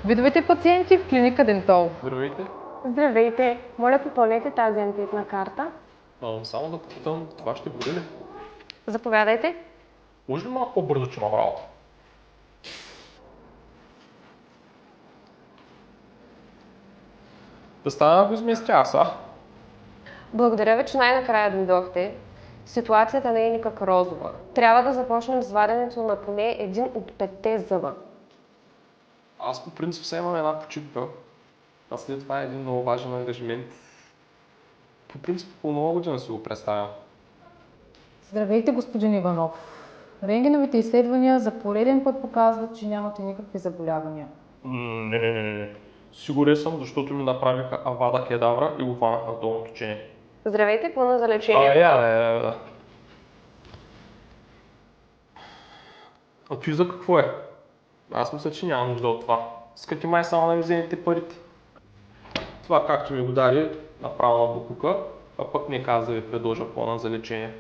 Видовете пациенти в клиника Дентол. Здравейте. Здравейте! Моля, попълнете тази анкетна карта. Само да попитам, това ще бъде ли? Заповядайте. Може ли малко по-бързо, че имам работа? Да стана да изместя са. Благодаря ви, че най-накрая дойдохте. Ситуацията не е никак розова. Трябва да започнем с ваденето на поне един от 5 зъба. Аз по принцип се имам една почивка. А след това е един много важен ангажимент. По принцип по нова година си го представям. Здравейте, господин Иванов. Рентгеновите изследвания за пореден път показват, че нямате никакви заболявания. Не. Сигурен съм, защото ми направиха авада кедавра и го хванах на долно течение. Здравейте, плана за лечение. Я. А ти за какво е? Аз мисля, че няма нужда от това. Искате май само да ми вземете парите. Това както ми го даде, направо на букука, а пък не каза да ви предложа плана за лечение.